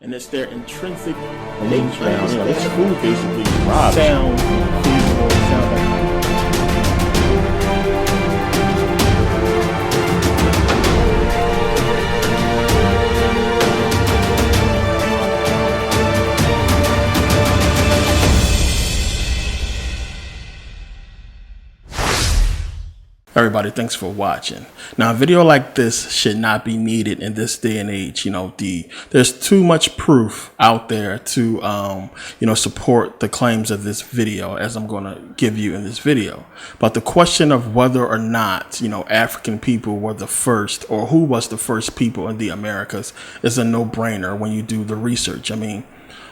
and it's their intrinsic nature. Now, this food basically sounds feasible, sounds like. Everybody, thanks for watching. Now, a video like this should not be needed in this day and age. There's too much proof out there to, support the claims of this video, as I'm going to give you in this video. But the question of whether or not, African people were the first, or who was the first people in the Americas, is a no-brainer when you do the research.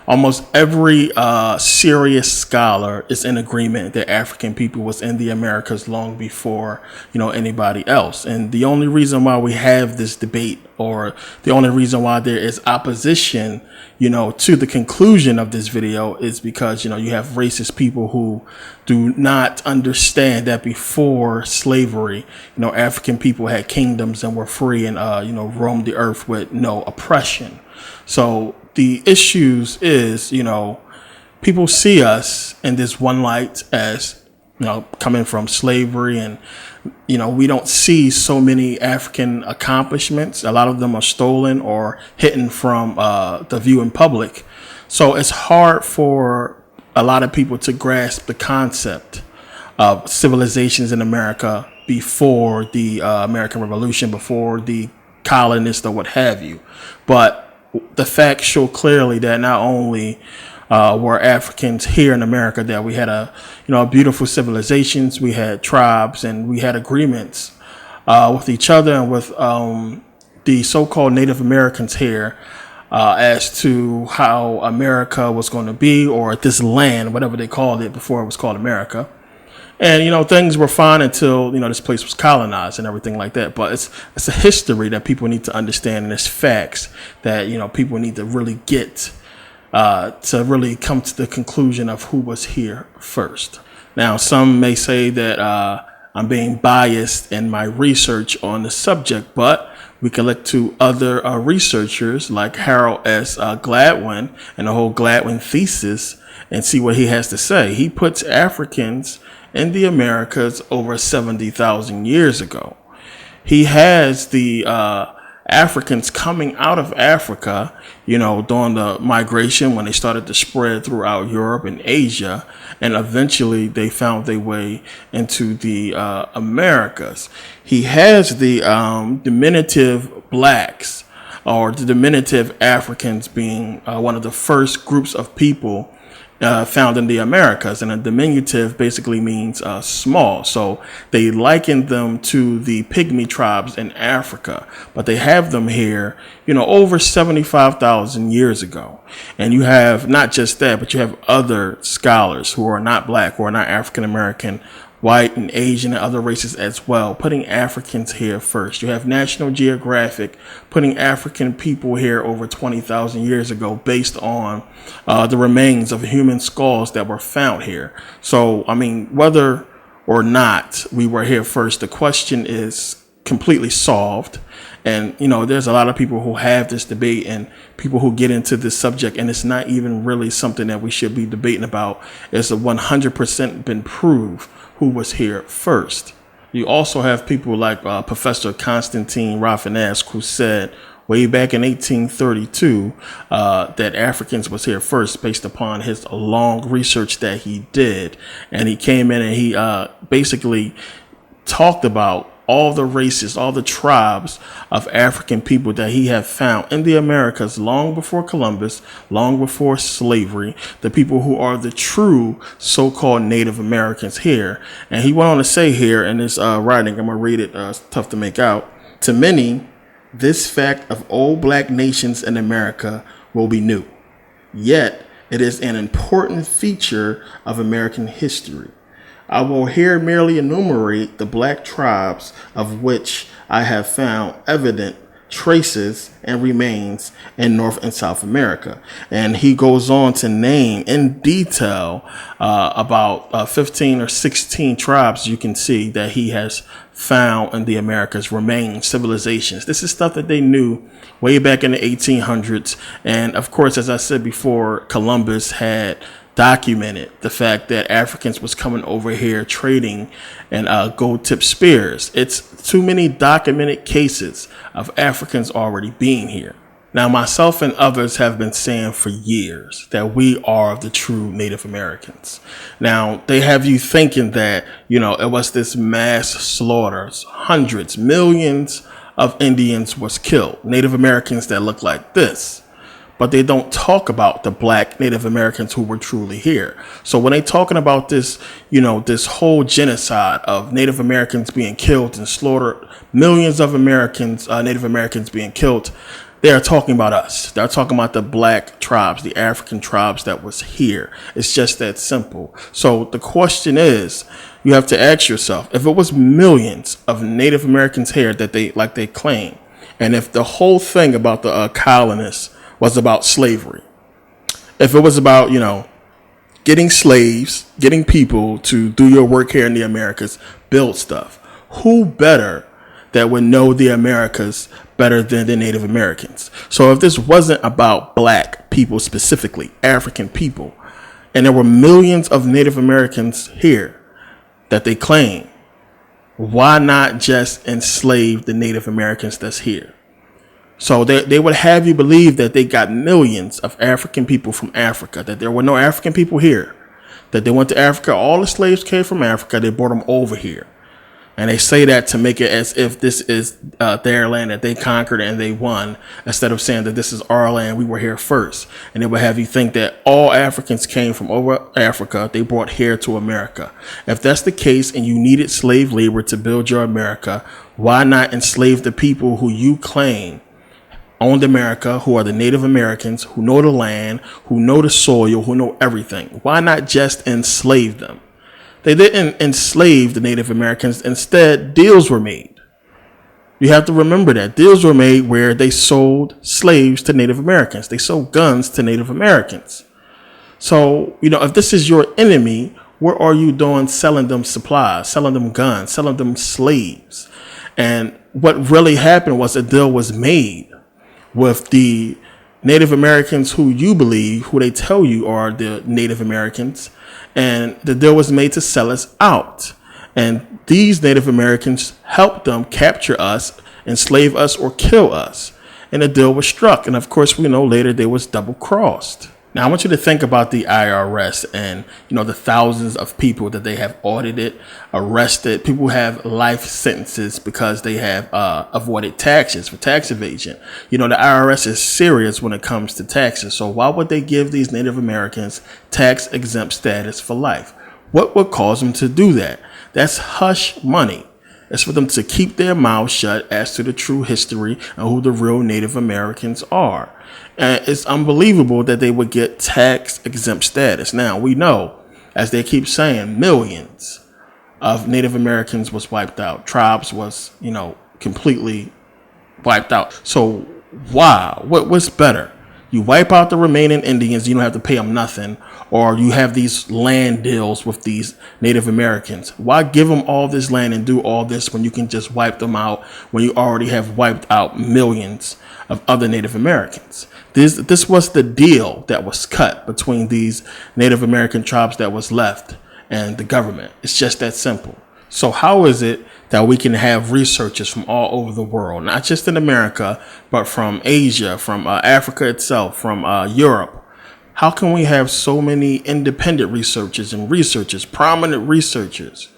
Almost every serious scholar is in agreement that African people was in the Americas long before, anybody else. And the only reason why we have this debate, or the only reason why there is opposition, to the conclusion of this video, is because, you have racist people who do not understand that before slavery, African people had kingdoms and were free and, roamed the earth with no oppression. So the issues is, people see us in this one light as, coming from slavery, and, we don't see so many African accomplishments. A lot of them are stolen or hidden from the view in public. So it's hard for a lot of people to grasp the concept of civilizations in America before the American Revolution, before the colonists or what have you. But the facts show clearly that not only were Africans here in America, that we had beautiful civilizations, we had tribes, and we had agreements with each other and with the so-called Native Americans here as to how America was going to be, or this land, whatever they called it before it was called America. And, things were fine until, this place was colonized and everything like that. But it's a history that people need to understand, and it's facts that, people need to really get to really come to the conclusion of who was here first. Now, some may say that I'm being biased in my research on the subject, but we can look to other researchers like Harold S. Gladwin and the whole Gladwin thesis and see what he has to say. He puts Africans in the Americas over 70,000 years ago. He has the Africans coming out of Africa, during the migration when they started to spread throughout Europe and Asia, and eventually they found their way into the Americas. He has the diminutive blacks, or the diminutive Africans, being one of the first groups of people found in the Americas, and a diminutive basically means small. So they liken them to the pygmy tribes in Africa, but they have them here, over 75,000 years ago. And you have not just that, but you have other scholars who are not black, who are not African American, white and Asian and other races as well, putting Africans here first. You have National Geographic putting African people here over 20,000 years ago based on the remains of human skulls that were found here. So, whether or not we were here first, the question is completely solved. And, there's a lot of people who have this debate and people who get into this subject, and it's not even really something that we should be debating about. It's 100% been proved who was here first. You also have people like Professor Constantine Rafinesque, who said way back in 1832 that Africans was here first based upon his long research that he did. And he came in and he basically talked about all the races, all the tribes of African people that he had found in the Americas long before Columbus, long before slavery, the people who are the true so-called Native Americans here. And he went on to say here in this writing, I'm going to read it, it's tough to make out. To many, this fact of old black nations in America will be new. Yet, it is an important feature of American history. I will here merely enumerate the black tribes of which I have found evident traces and remains in North and South America. And he goes on to name in detail about 15 or 16 tribes you can see that he has found in the Americas, remains, civilizations. This is stuff that they knew way back in the 1800s. And of course, as I said before, Columbus had documented the fact that Africans was coming over here trading and gold tip spears. It's too many documented cases of Africans already being here. Now, myself and others have been saying for years that we are the true Native Americans. Now, they have you thinking that, it was this mass slaughters, hundreds, millions of Indians was killed, Native Americans that look like this. But they don't talk about the black Native Americans who were truly here. So when they talking about this, this whole genocide of Native Americans being killed and slaughtered, millions of Americans, Native Americans being killed, they are talking about us. They're talking about the black tribes, the African tribes that was here. It's just that simple. So the question is, you have to ask yourself, if it was millions of Native Americans here that they claim, and if the whole thing about the colonists was about slavery, if it was about, getting slaves, getting people to do your work here in the Americas, build stuff, who better that would know the Americas better than the Native Americans? So if this wasn't about black people, specifically African people, and there were millions of Native Americans here that they claim, why not just enslave the Native Americans that's here? So they would have you believe that they got millions of African people from Africa, that there were no African people here, that they went to Africa. All the slaves came from Africa. They brought them over here. And they say that to make it as if this is their land that they conquered and they won, instead of saying that this is our land, we were here first. And they would have you think that all Africans came from over Africa, they brought here to America. If that's the case and you needed slave labor to build your America, why not enslave the people who you claim owned America, who are the Native Americans, who know the land, who know the soil, who know everything? Why not just enslave them? They didn't enslave the Native Americans. Instead, deals were made. You have to remember that. Deals were made where they sold slaves to Native Americans. They sold guns to Native Americans. So, if this is your enemy, what are you doing selling them supplies, selling them guns, selling them slaves? And what really happened was a deal was made with the Native Americans who you believe, who they tell you are the Native Americans. And the deal was made to sell us out. And these Native Americans helped them capture us, enslave us, or kill us. And the deal was struck. And of course, we know later they was double crossed. Now, I want you to think about the IRS and, the thousands of people that they have audited, arrested. People have life sentences because they have avoided taxes for tax evasion. The IRS is serious when it comes to taxes. So why would they give these Native Americans tax exempt status for life? What would cause them to do that? That's hush money. It's for them to keep their mouths shut as to the true history and who the real Native Americans are. And it's unbelievable that they would get tax exempt status. Now, we know, as they keep saying, millions of Native Americans was wiped out. Tribes was, completely wiped out. So why? What's better? You wipe out the remaining Indians, you don't have to pay them nothing, or you have these land deals with these Native Americans. Why give them all this land and do all this when you can just wipe them out, when you already have wiped out millions of other Native Americans? This was the deal that was cut between these Native American tribes that was left and the government. It's just that simple. So how is it that we can have researchers from all over the world, not just in America, but from Asia, from Africa itself, from Europe? How can we have so many independent researchers and prominent researchers,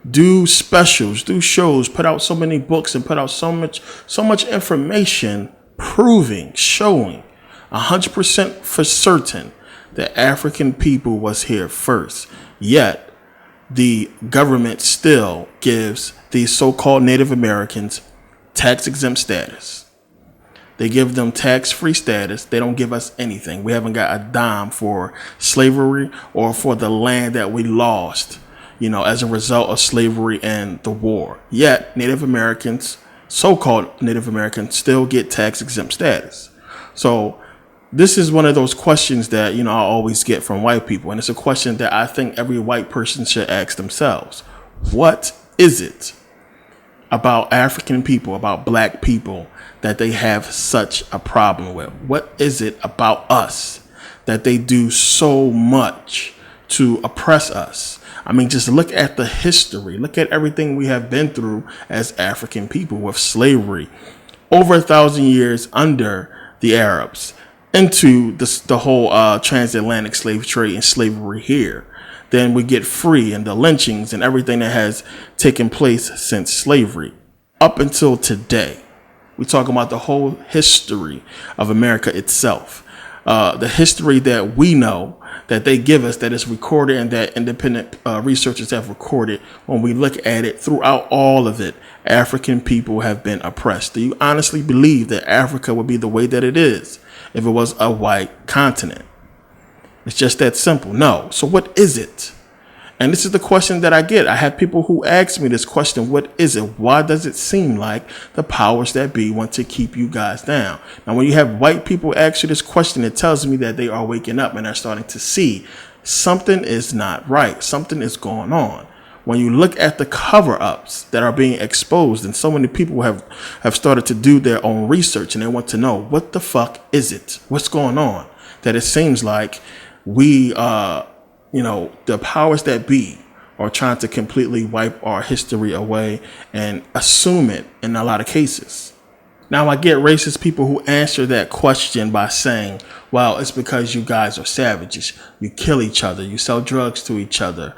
do specials, do shows, put out so many books and put out so much information proving, showing 100% for certain that African people was here first, yet the government still gives these so-called Native Americans tax-exempt status. They give them tax-free status. They don't give us anything. We haven't got a dime for slavery or for the land that we lost, as a result of slavery and the war. Yet Native Americans so-called Native Americans still get tax exempt status. So this is one of those questions that, I always get from white people. And it's a question that I think every white person should ask themselves. What is it about African people, about black people, that they have such a problem with? What is it about us that they do so much to oppress us? I mean, just look at the history. Look at everything we have been through as African people with slavery. Over 1,000 years under the Arabs, into the whole transatlantic slave trade and slavery here. Then we get free, and the lynchings and everything that has taken place since slavery up until today. We talk about the whole history of America itself. The history that we know, that they give us, that is recorded and that independent researchers have recorded. When we look at it, throughout all of it, African people have been oppressed. Do you honestly believe that Africa would be the way that it is if it was a white continent? It's just that simple. No. So what is it? And this is the question that I get. I have people who ask me this question. What is it? Why does it seem like the powers that be want to keep you guys down? Now, when you have white people ask you this question, it tells me that they are waking up and are starting to see something is not right. Something is going on. When you look at the cover-ups that are being exposed, and so many people have started to do their own research, and they want to know, what the fuck is it? What's going on? That it seems like we, the powers that be are trying to completely wipe our history away and assume it in a lot of cases. Now, I get racist people who answer that question by saying, well, it's because you guys are savages. You kill each other. You sell drugs to each other.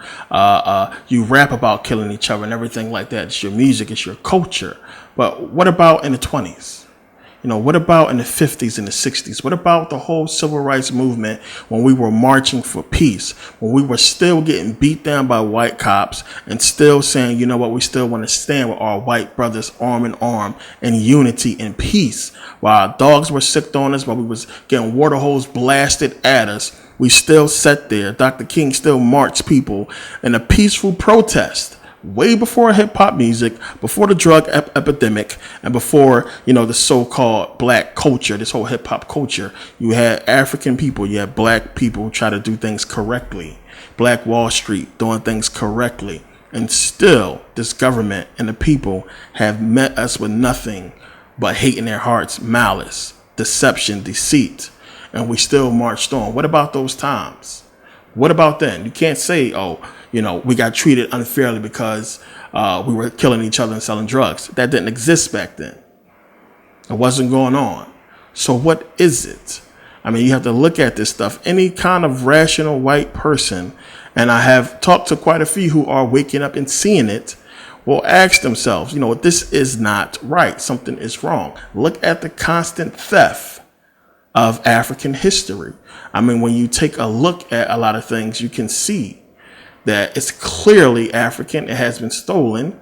You rap about killing each other and everything like that. It's your music. It's your culture. But what about in the 20s? What about in the 50s and the 60s? What about the whole civil rights movement when we were marching for peace, when we were still getting beat down by white cops and still saying, you know what, we still want to stand with our white brothers arm in arm in unity and peace. While our dogs were sicked on us, while we was getting water hose blasted at us, we still sat there. Dr. King still marched people in a peaceful protest. Way before hip hop music, before the drug epidemic, and before, the so-called black culture, this whole hip hop culture, you had African people, you had black people try to do things correctly. Black Wall Street doing things correctly. And still, this government and the people have met us with nothing but hate in their hearts, malice, deception, deceit. And we still marched on. What about those times? What about then? You can't say, we got treated unfairly because we were killing each other and selling drugs. That didn't exist back then. It wasn't going on. So what is it? I mean, you have to look at this stuff. Any kind of rational white person, and I have talked to quite a few who are waking up and seeing it, will ask themselves, this is not right. Something is wrong. Look at the constant theft of African history. I mean, when you take a look at a lot of things, you can see that it's clearly African. It has been stolen,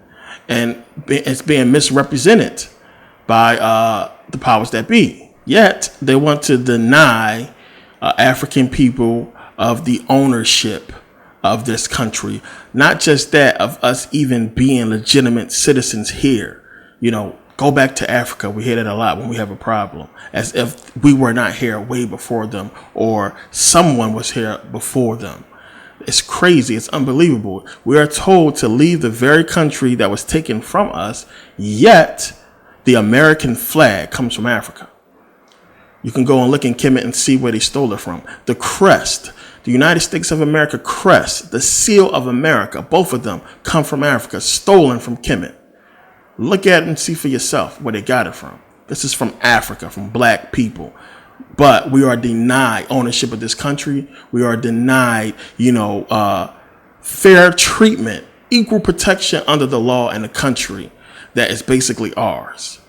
and it's being misrepresented by the powers that be. Yet they want to deny African people of the ownership of this country. Not just that, of us even being legitimate citizens here. Go back to Africa. We hear that a lot when we have a problem, as if we were not here way before them or someone was here before them. It's crazy. It's unbelievable. We are told to leave the very country that was taken from us, yet the American flag comes from Africa. You can go and look in Kemet and see where they stole it from. The crest, the United States of America crest, the seal of America, both of them come from Africa, stolen from Kemet. Look at it and see for yourself where they got it from. This is from Africa, from black people. But we are denied ownership of this country. We are denied, fair treatment, equal protection under the law in a country that is basically ours.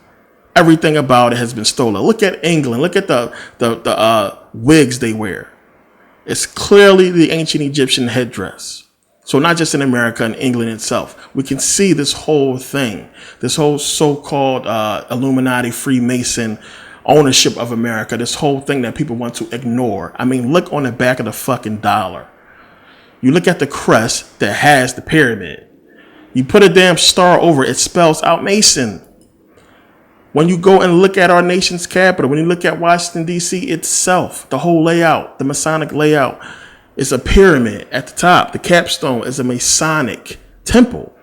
Everything about it has been stolen. Look at England. Look at the wigs they wear. It's clearly the ancient Egyptian headdress. So not just in America and England itself, we can see this whole thing, this whole so-called Illuminati, Freemason ownership of America, this whole thing that people want to ignore. I mean, look on the back of the fucking dollar. You look at the crest that has the pyramid. You put a damn star over it, spells out Mason. When you go and look at our nation's capital, when you look at Washington, D.C. itself, the whole layout, the Masonic layout, is a pyramid at the top. The capstone is a Masonic temple.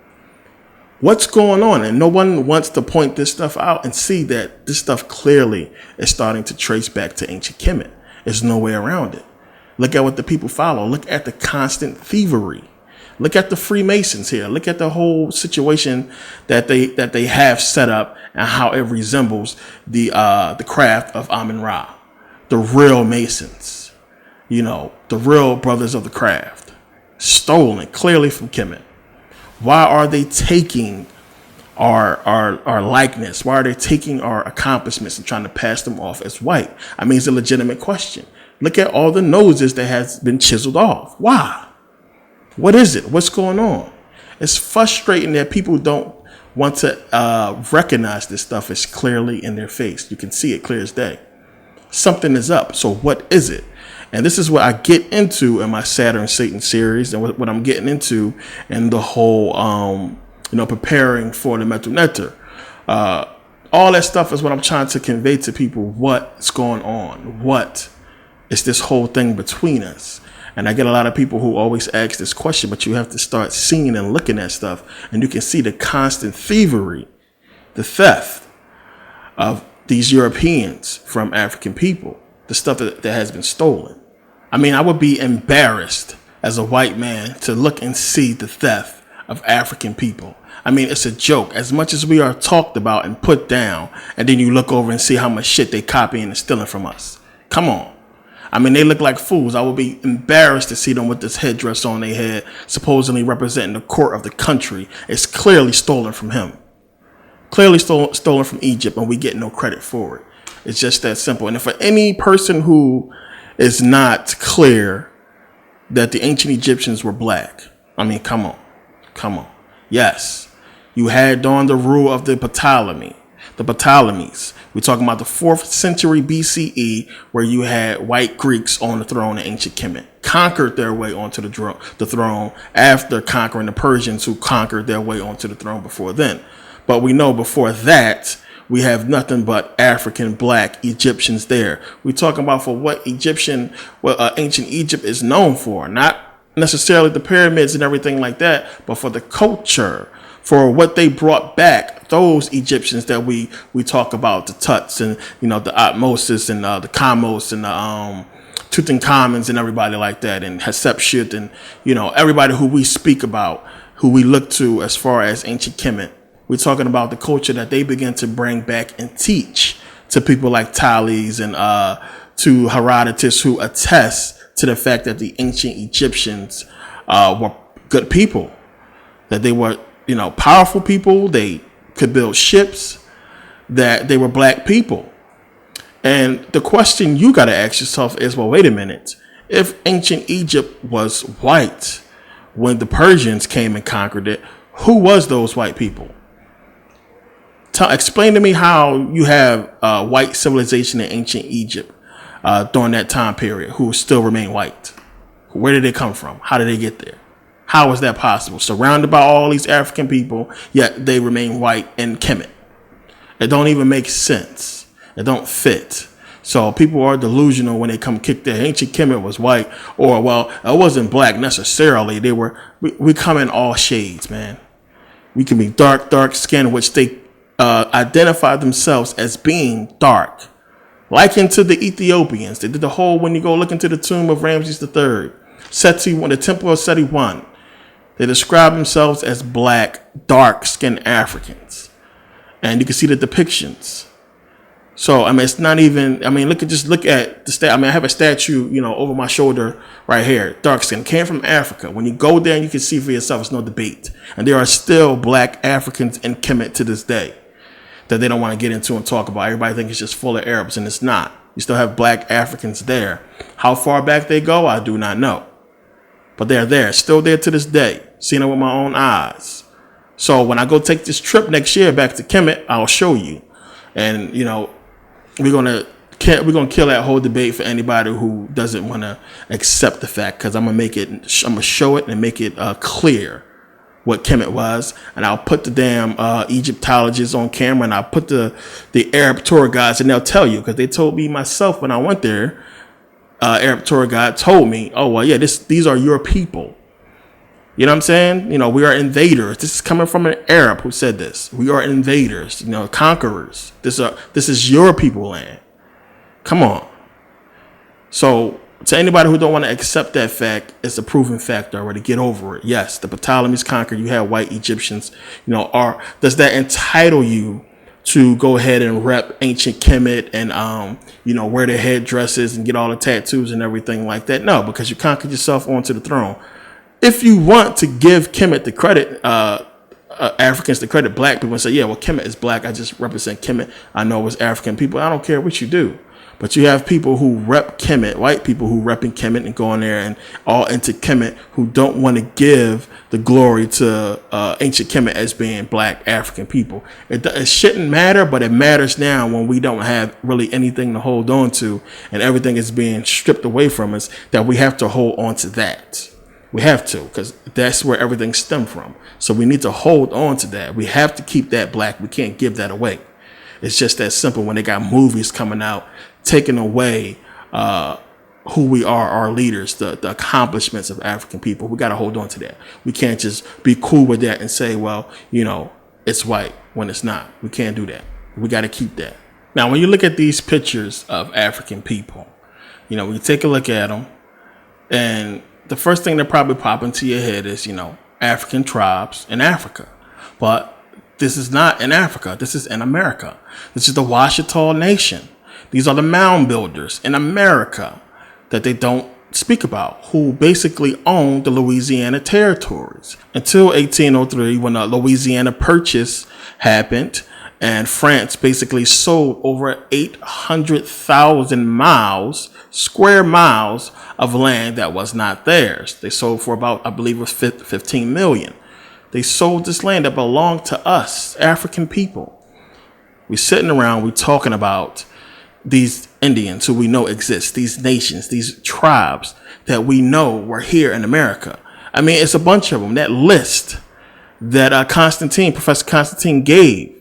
What's going on? And no one wants to point this stuff out and see that this stuff clearly is starting to trace back to ancient Kemet. There's no way around it. Look at what the people follow. Look at the constant thievery. Look at the Freemasons here. Look at the whole situation that they have set up and how it resembles the craft of Amun-Ra, the real Masons, the real brothers of the craft, stolen clearly from Kemet. Why are they taking our likeness? Why are they taking our accomplishments and trying to pass them off as white? I mean, it's a legitimate question. Look at all the noses that has been chiseled off. Why? What is it? What's going on? It's frustrating that people don't want to recognize this stuff as clearly in their face. You can see it clear as day. Something is up. So what is it? And this is what I get into in my Saturn Satan series, and what I'm getting into in the whole, preparing for the Metu Neter. All that stuff is what I'm trying to convey to people. What's going on? What is this whole thing between us? And I get a lot of people who always ask this question, but you have to start seeing and looking at stuff, and you can see the constant thievery, the theft of these Europeans from African people, the stuff that has been stolen. I mean, I would be embarrassed as a white man to look and see the theft of African people. I mean, it's a joke. As much as we are talked about and put down, and then you look over and see how much shit they copying and stealing from us. Come on. I mean, they look like fools. I would be embarrassed to see them with this headdress on their head, supposedly representing the court of the country. It's clearly stolen from him. Clearly stolen from Egypt, and we get no credit for it. It's just that simple. And for any person who is not clear that the ancient Egyptians were black, I mean, come on. Yes, you had during the rule of the Ptolemies. We're talking about the 4th century BCE, where you had white Greeks on the throne in ancient Kemet, conquered their way onto the throne after conquering the Persians, who conquered their way onto the throne before then. But we know before that, we have nothing but African black Egyptians there. We're talking about for what ancient Egypt is known for, not necessarily the pyramids and everything like that, but for the culture, for what they brought back, those Egyptians that we talk about, the Tuts and, the Atmosis and the Kamos and the Tutankhamons and everybody like that, and Hatshepsut and, everybody who we speak about, who we look to as far as ancient Kemet. We're talking about the culture that they began to bring back and teach to people like Thales and to Herodotus, who attest to the fact that the ancient Egyptians were good people, that they were, powerful people. They could build ships, that they were black people. And the question you got to ask yourself is, well, wait a minute. If ancient Egypt was white when the Persians came and conquered it, who was those white people? Explain to me how you have white civilization in ancient Egypt during that time period who still remain white. Where did they come from? How did they get there? How is that possible? Surrounded by all these African people, yet they remain white in Kemet. It don't even make sense. It don't fit. So people are delusional when they come kick their ancient Kemet was white, or, well, it wasn't black necessarily. We come in all shades, man. We can be dark skin, which they identify themselves as being dark. Likened to the Ethiopians. They did the whole, when you go look into the tomb of Ramses III, the temple of Seti I, they describe themselves as black, dark-skinned Africans. And you can see the depictions. So, I mean, it's not even, I mean, look at the I have a statue, over my shoulder right here, dark skin, came from Africa. When you go there and you can see for yourself, it's no debate. And there are still black Africans in Kemet to this day that they don't want to get into and talk about. Everybody thinks it's just full of Arabs, and it's not. You still have black Africans there. How far back they go, I do not know. But they're there, still there to this day, seeing it with my own eyes. So when I go take this trip next year back to Kemet, I'll show you. And, we're gonna kill that whole debate for anybody who doesn't want to accept the fact, because I'm gonna show it and make it clear what Kemet was, and I'll put the damn Egyptologists on camera, and I'll put the Arab tour guides, and they'll tell you, because they told me myself when I went there. Arab tour guide told me, oh well, yeah, these are your people. You know what I'm saying? You know, we are invaders. This is coming from an Arab who said this. We are invaders, you know, conquerors. This is your people land. Come on. So to anybody who don't want to accept that fact, it's a proven fact already. Get over it. Yes, the Ptolemies conquered. You had white Egyptians. You know, does that entitle you to go ahead and rep ancient Kemet and you know, wear their headdresses and get all the tattoos and everything like that? No, because you conquered yourself onto the throne. If you want to give Kemet the credit, Africans the credit, black people, and say, yeah, well, Kemet is black, I just represent Kemet, I know it's African people, I don't care what you do. But you have people who rep Kemet, white people who repping Kemet and going there and all into Kemet, who don't want to give the glory to ancient Kemet as being black African people. It shouldn't matter, but it matters now when we don't have really anything to hold on to and everything is being stripped away from us, that we have to hold on to that. We have to, because that's where everything stemmed from. So we need to hold on to that. We have to keep that black. We can't give that away. It's just that simple. When they got movies coming out taking away who we are, our leaders, the accomplishments of African people, we got to hold on to that. We can't just be cool with that and say, well, you know, it's white when it's not. We can't do that. We got to keep that. Now, when you look at these pictures of African people, you know, when you take a look at them, and the first thing that probably pop into your head is, you know, African tribes in Africa. But this is not in Africa. This is in America. This is the Washita Nation. These are the mound builders in America that they don't speak about, who basically owned the Louisiana territories until 1803, when the Louisiana Purchase happened, and France basically sold over 800,000 square miles of land that was not theirs. They sold for about, I believe it was 15 million. They sold this land that belonged to us, African people. We sitting around, we talking about these Indians who we know exist, these nations, these tribes that we know were here in America. I mean, it's a bunch of them. That list that Professor Constantine gave,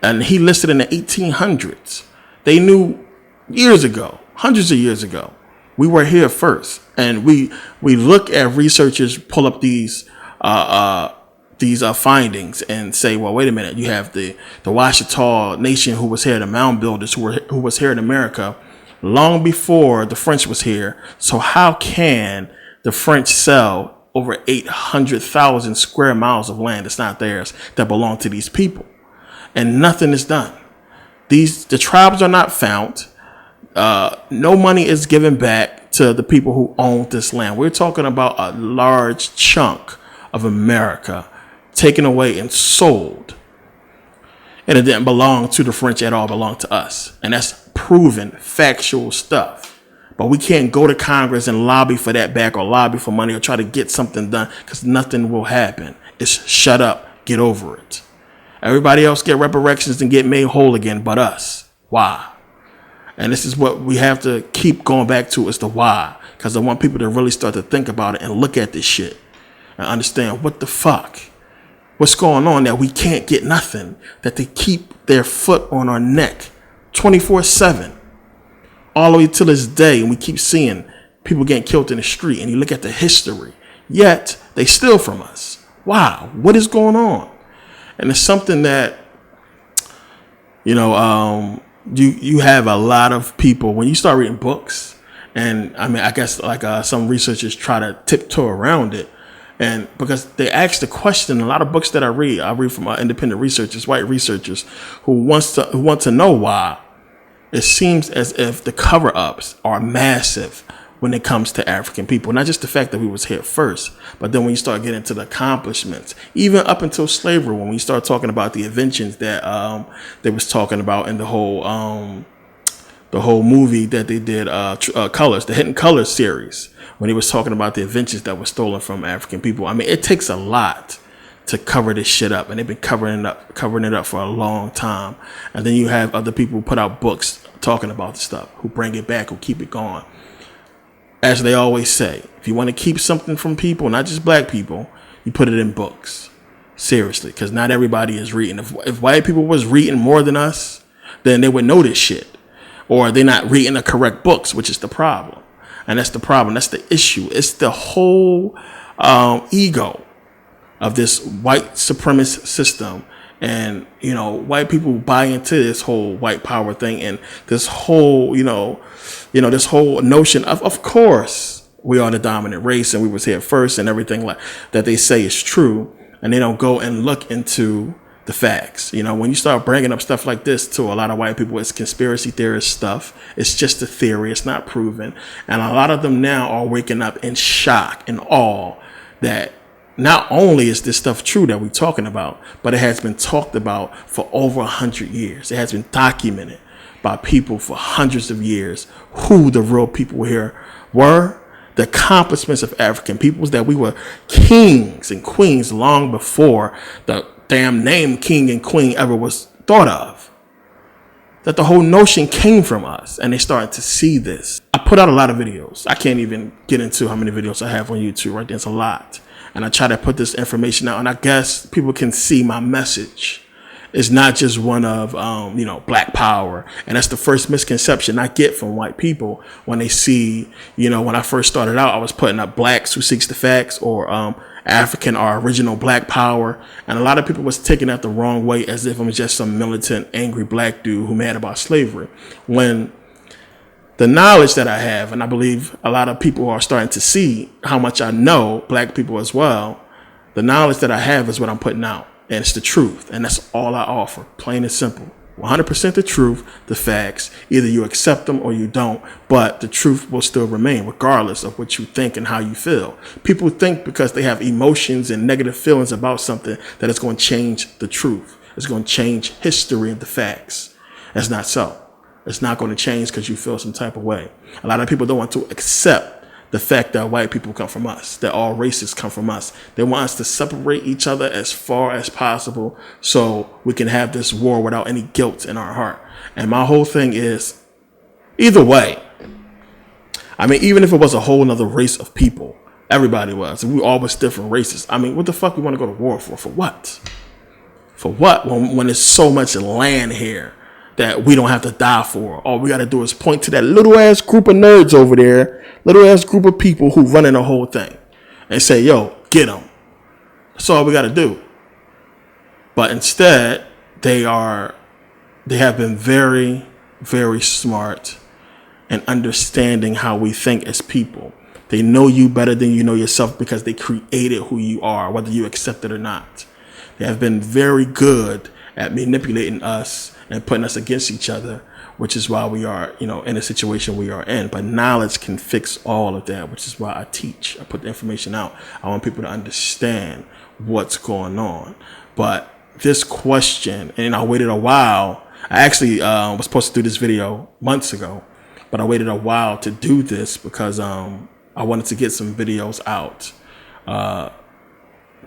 and he listed in the 1800s. They knew years ago, hundreds of years ago. We were here first, and we look at researchers pull up these findings and say, well, wait a minute. You have the Washita Nation who was here, the mound builders who was here in America long before the French was here. So how can the French sell over 800,000 square miles of land that's not theirs, that belong to these people? And nothing is done. The tribes are not found. No money is given back to the people who own this land. We're talking about a large chunk of America taken away and sold. And it didn't belong to the French at all, it belonged to us. And that's proven factual stuff. But we can't go to Congress and lobby for that back, or lobby for money, or try to get something done, because nothing will happen. It's shut up, get over it. Everybody else get reparations and get made whole again, but us. Why? And this is what we have to keep going back to, is the why. Because I want people to really start to think about it and look at this shit and understand what the fuck. What's going on, that we can't get nothing, that they keep their foot on our neck 24/7 all the way to this day. And we keep seeing people getting killed in the street, and you look at the history, yet they steal from us. Wow, what is going on? And it's something that, you know, you have a lot of people, when you start reading books, and I mean, I guess like some researchers try to tiptoe around it, and because they ask the question, a lot of books that I read from independent researchers, white researchers, who want to know why. It seems as if the cover-ups are massive when it comes to African people. Not just the fact that we was here first, but then when you start getting to the accomplishments, even up until slavery, when we start talking about the inventions that they was talking about in the whole movie that they did, Colors, the Hidden Colors series, when he was talking about the inventions that were stolen from African people. I mean, it takes a lot to cover this shit up, and they've been covering it up for a long time. And then you have other people who put out books talking about the stuff, who bring it back, who keep it going. As they always say, if you want to keep something from people, not just black people, you put it in books. seriously, because not everybody is reading. If white people was reading more than us, then they would know this shit. Or they're not reading the correct books, which is the problem. And that's the problem. That's the issue. It's the whole ego of this white supremacist system. And, you know, white people buy into this whole white power thing and this whole, this whole notion of course, we are the dominant race and we was here first and everything like that they say is true. And they don't go and look into the facts. You know, when you start bringing up stuff like this to a lot of white people, it's conspiracy theorist stuff. It's just a theory. It's not proven. And a lot of them now are waking up in shock and awe that not only is this stuff true that we're talking about, but it has been talked about for over 100 years. It has been documented by people for hundreds of years who the real people here were, the accomplishments of African peoples, that we were kings and queens long before the damn name king and queen ever was thought of. That the whole notion came from us, and they started to see this. I put out a lot of videos. I can't even get into how many videos I have on YouTube, right? There's a lot. And I try to put this information out, and I guess people can see my message. It's not just one of, black power. And that's the first misconception I get from white people when they see, when I first started out, I was putting up blacks who seeks the facts, or African or original black power. And a lot of people was taking that the wrong way, as if I'm just some militant, angry black dude who mad about slavery. When the knowledge that I have, and I believe a lot of people are starting to see how much I know, black people as well, the knowledge that I have is what I'm putting out. And it's the truth. And that's all I offer, plain and simple. 100% the truth, the facts. Either you accept them or you don't, but the truth will still remain regardless of what you think and how you feel. People think because they have emotions and negative feelings about something that it's going to change the truth. It's going to change history and the facts. That's not so. It's not going to change because you feel some type of way. A lot of people don't want to accept the fact that white people come from us, that all races come from us. They want us to separate each other as far as possible so we can have this war without any guilt in our heart. And my whole thing is, either way, I mean, even if it was a whole nother race of people, everybody was, we all was different races. I mean, what the fuck we want to go to war for? For what? For what? When there's so much land here that we don't have to die for. All we got to do is point to that little ass group of nerds over there, little ass group of people who running the whole thing, and say, yo, get them. That's all we got to do. But instead, they have been very, very smart in understanding how we think as people. They know you better than you know yourself because they created who you are, whether you accept it or not. They have been very good at manipulating us and putting us against each other, which is why we are, in a situation we are in. But knowledge can fix all of that, which is why I teach. I put the information out. I want people to understand what's going on. But this question, and I waited a while. I actually was supposed to do this video months ago, but I waited a while to do this because I wanted to get some videos out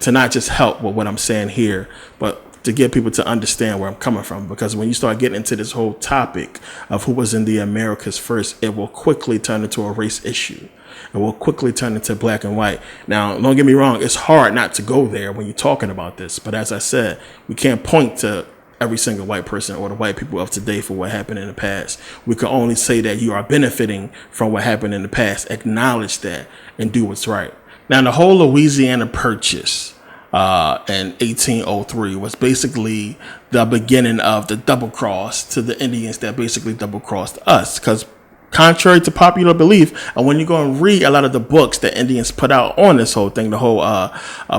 to not just help with what I'm saying here, but to get people to understand where I'm coming from. Because when you start getting into this whole topic of who was in the Americas first, it will quickly turn into a race issue. It will quickly turn into black and white. Now, don't get me wrong. It's hard not to go there when you're talking about this. But as I said, we can't point to every single white person or the white people of today for what happened in the past. We can only say that you are benefiting from what happened in the past. Acknowledge that and do what's right. Now, the whole Louisiana Purchase in 1803 was basically the beginning of the double cross to the Indians that basically double crossed us. Because contrary to popular belief, and when you go and read a lot of the books that Indians put out on this whole thing, the whole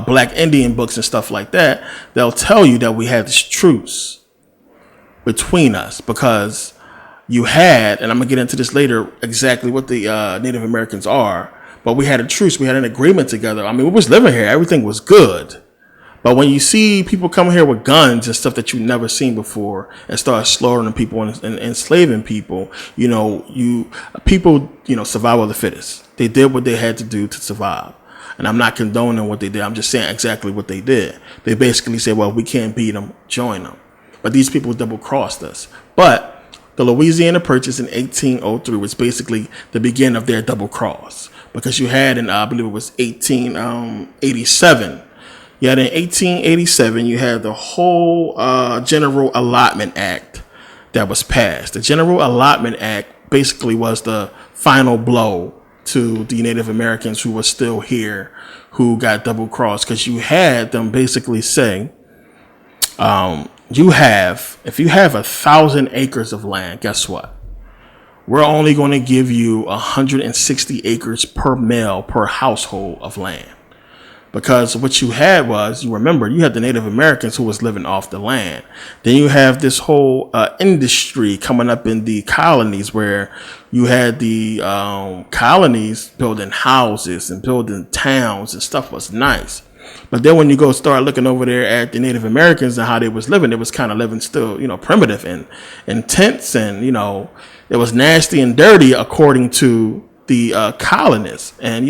Black Indian books and stuff like that, they'll tell you that we had this truce between us because you had, and I'm gonna get into this later, exactly what the Native Americans are, but we had a truce, we had an agreement together. I mean, we was living here, everything was good. But when you see people coming here with guns and stuff that you've never seen before and start slaughtering people and enslaving people, people, survival of the fittest. They did what they had to do to survive. And I'm not condoning what they did. I'm just saying exactly what they did. They basically said, well, we can't beat them, join them. But these people double crossed us. But the Louisiana Purchase in 1803 was basically the beginning of their double cross. Because you had in, I believe it was 1887, Yet in 1887, you had the whole General Allotment Act that was passed. The General Allotment Act basically was the final blow to the Native Americans who were still here, who got double crossed, because you had them basically saying, if you have 1,000 acres of land, guess what? We're only going to give you 160 acres per male per household of land. Because what you had was, you remember, you had the Native Americans who was living off the land. Then you have this whole industry coming up in the colonies, where you had the colonies building houses and building towns and stuff was nice. But then when you go start looking over there at the Native Americans and how they was living, it was kind of living still, primitive and tents, and, it was nasty and dirty according to the colonists. And,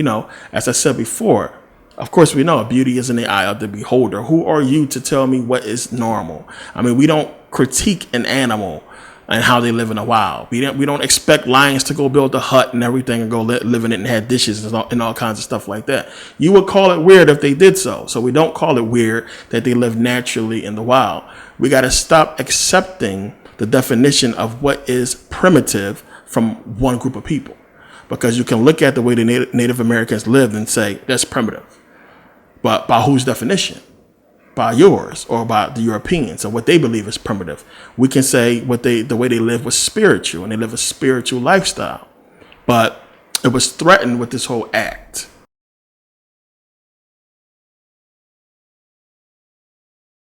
as I said before, of course, we know beauty is in the eye of the beholder. Who are you to tell me what is normal? I mean, we don't critique an animal and how they live in the wild. We don't expect lions to go build a hut and everything and go live in it and have dishes and all kinds of stuff like that. You would call it weird if they did so. So we don't call it weird that they live naturally in the wild. We got to stop accepting the definition of what is primitive from one group of people, because you can look at the way the Native Americans lived and say that's primitive. But by whose definition? By yours or by the Europeans, and what they believe is primitive. We can say the way they live was spiritual, and they live a spiritual lifestyle. But it was threatened with this whole act.